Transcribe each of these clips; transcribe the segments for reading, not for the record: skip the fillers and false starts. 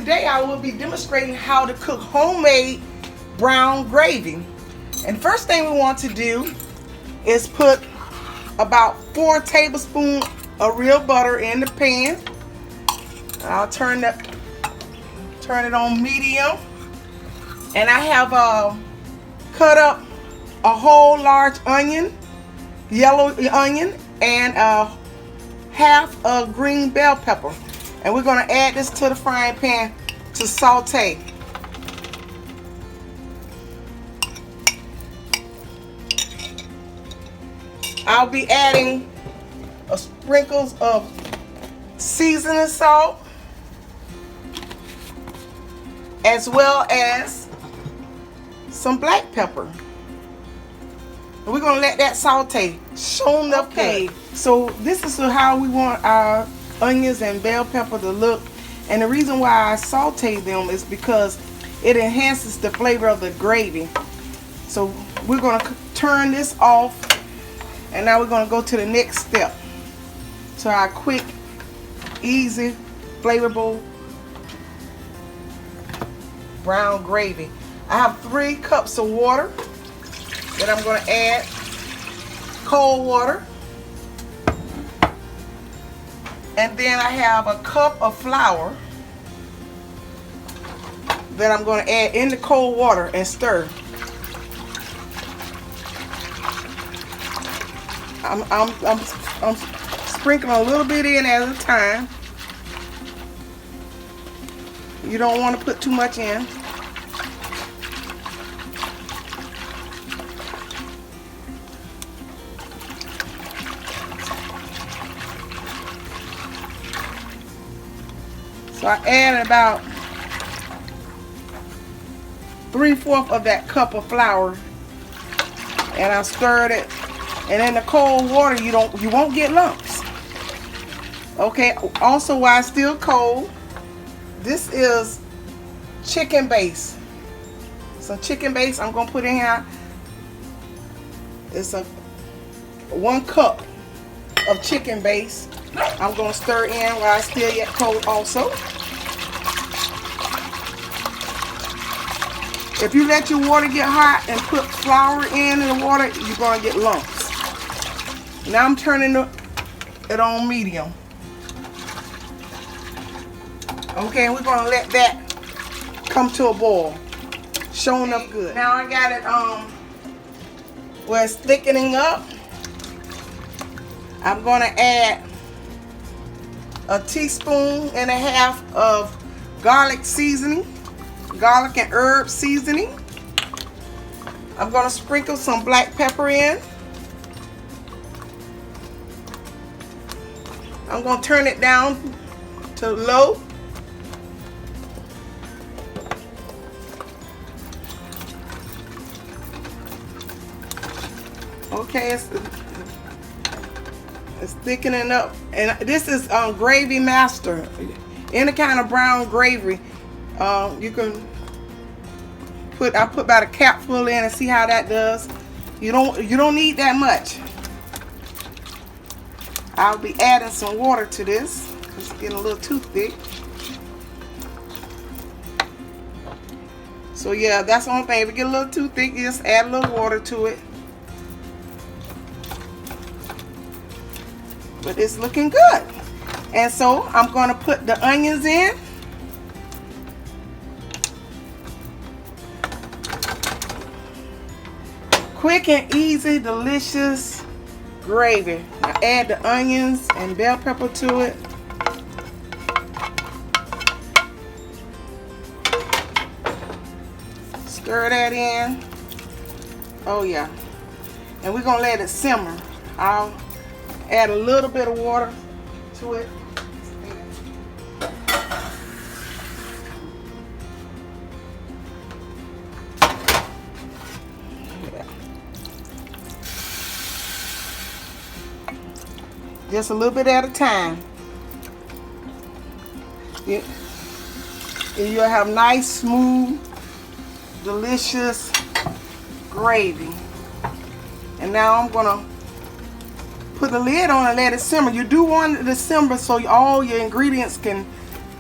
today I will be demonstrating how to cook homemade brown gravy. And first thing we want to do is put about 4 tablespoons of real butter in the pan. I'll turn it on medium. And I have cut up a whole large onion, yellow onion, and half a green bell pepper. And we're going to add this to the frying pan to saute. I'll be adding a sprinkles of seasoning salt, as well as some black pepper. And we're gonna let that saute. Show enough good. So this is how we want our onions and bell pepper to look. And the reason why I saute them is because it enhances the flavor of the gravy. So we're gonna turn this off. And now we're gonna go to the next step. To our quick, easy, flavorful brown gravy. I have 3 cups of water that I'm going to add. Cold water. And then I have a cup of flour that I'm going to add in the cold water and stir. I'm sprinkling a little bit in at a time. You don't want to put too much in. So I added about 3/4 of that cup of flour, and I stirred it. And in the cold water, you won't get lumps. Okay. Also, while it's still cold, this is chicken base. Some chicken base I'm gonna put in here. It's a 1 cup of chicken base. I'm gonna stir in while it's still yet cold also. If you let your water get hot and put flour in the water, you're gonna get lumps. Now I'm turning it on medium. Okay, and we're gonna let that come to a boil. Showing up good. Now I got it where it's thickening up. I'm gonna add a 1.5 teaspoons of garlic seasoning, garlic and herb seasoning. I'm gonna sprinkle some black pepper in. I'm going to turn it down to low. Okay, it's thickening up. And this is Gravy Master. Any kind of brown gravy. You can I put about a capful in and see how that does. You don't need that much. I'll be adding some water to this. It's getting a little too thick. So yeah, that's the only thing. If it get a little too thick, you just add a little water to it. But it's looking good. And so I'm going to put the onions in. Quick and easy, delicious gravy. Now add the onions and bell pepper to it. Stir that in. Oh yeah. And we're gonna let it simmer. I'll add a little bit of water to it. Just a little bit at a time. You'll have nice, smooth, delicious gravy. And now I'm gonna put the lid on and let it simmer. You do want it to simmer so all your ingredients can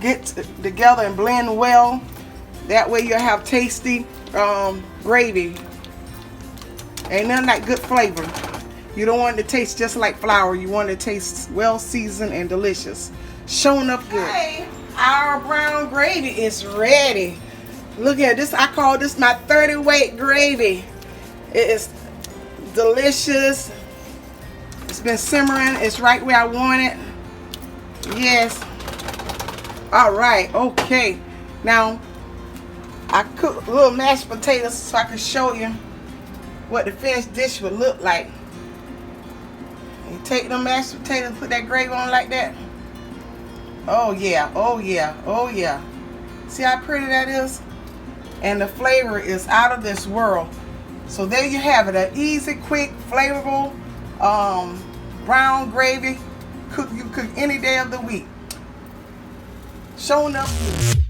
get together and blend well. That way you'll have tasty gravy. Ain't nothing like good flavor. You don't want it to taste just like flour. You want it to taste well seasoned and delicious. Showing up good. Hey, our brown gravy is ready. Look at this. I call this my 30 weight gravy. It is delicious. It's been simmering. It's right where I want it. Yes. All right. Okay. Now, I cooked little mashed potatoes so I can show you what the finished dish would look like. You take them mashed potatoes and put that gravy on like that. Oh yeah, oh yeah, oh yeah. See how pretty that is? And the flavor is out of this world. So there you have it, an easy, quick, flavorful brown gravy. You cook any day of the week. Showing up good.